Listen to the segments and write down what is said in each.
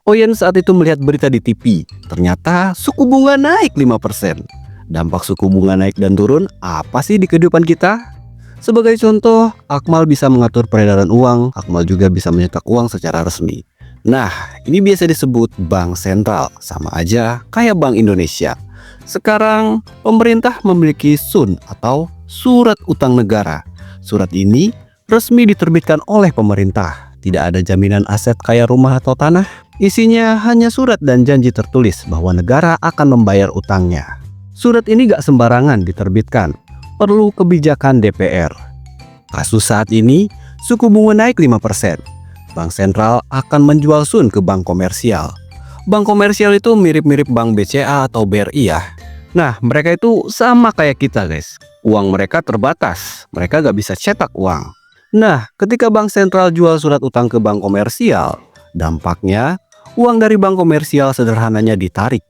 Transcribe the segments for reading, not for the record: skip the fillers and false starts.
Oyen saat itu melihat berita di TV, ternyata suku bunga naik 5%. Dampak suku bunga naik dan turun apa sih di kehidupan kita? Sebagai contoh, Akmal bisa mengatur peredaran uang, Akmal juga bisa menyetak uang secara resmi. Nah, ini biasa disebut bank sentral, sama aja kayak Bank Indonesia. Sekarang, pemerintah memiliki SUN atau surat utang negara. Surat ini resmi diterbitkan oleh pemerintah. Tidak ada jaminan aset kayak rumah atau tanah. Isinya hanya surat dan janji tertulis bahwa negara akan membayar utangnya. Surat ini gak sembarangan diterbitkan, perlu kebijakan DPR. Kasus saat ini, suku bunga naik 5%. Bank sentral akan menjual SUN ke bank komersial. Bank komersial itu mirip-mirip bank BCA atau BRI ya. Nah, mereka itu sama kayak kita guys. Uang mereka terbatas, mereka gak bisa cetak uang. Nah, ketika bank sentral jual surat utang ke bank komersial, dampaknya uang dari bank komersial sederhananya ditarik.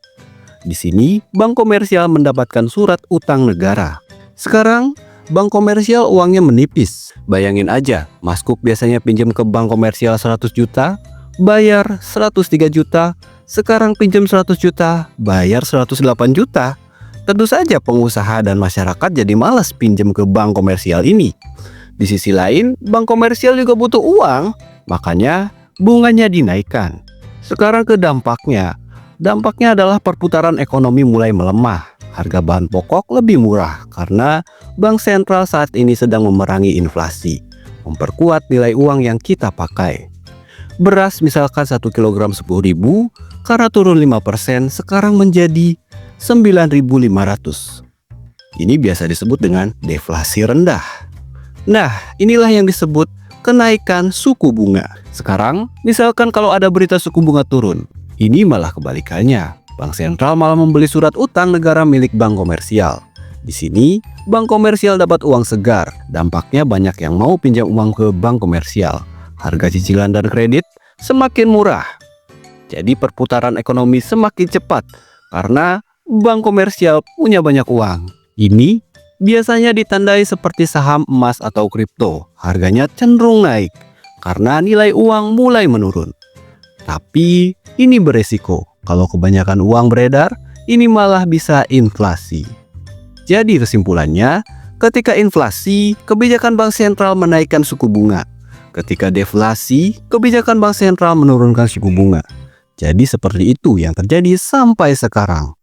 Di sini, bank komersial mendapatkan surat utang negara. Sekarang, bank komersial uangnya menipis. Bayangin aja, Maskuk biasanya pinjam ke bank komersial 100 juta, bayar 103 juta, sekarang pinjam 100 juta, bayar 108 juta. Tentu saja pengusaha dan masyarakat jadi malas pinjam ke bank komersial ini. Di sisi lain, bank komersial juga butuh uang, makanya bunganya dinaikkan. Sekarang ke dampaknya. Dampaknya adalah perputaran ekonomi mulai melemah. Harga bahan pokok lebih murah karena bank sentral saat ini sedang memerangi inflasi, memperkuat nilai uang yang kita pakai. Beras misalkan 1 kg 10.000, karena turun 5% sekarang menjadi 9.500. Ini biasa disebut dengan deflasi rendah. Nah, inilah yang disebut kenaikan suku bunga. Sekarang, misalkan kalau ada berita suku bunga turun, ini malah kebalikannya. Bank sentral malah membeli surat utang negara milik bank komersial. Di sini, bank komersial dapat uang segar. Dampaknya banyak yang mau pinjam uang ke bank komersial. Harga cicilan dan kredit semakin murah. Jadi perputaran ekonomi semakin cepat karena bank komersial punya banyak uang. Ini biasanya ditandai seperti saham emas atau kripto. Harganya cenderung naik karena nilai uang mulai menurun. Tapi ini beresiko. Kalau kebanyakan uang beredar, ini malah bisa inflasi. Jadi kesimpulannya, ketika inflasi, kebijakan bank sentral menaikkan suku bunga. Ketika deflasi, kebijakan bank sentral menurunkan suku bunga. Jadi seperti itu yang terjadi sampai sekarang.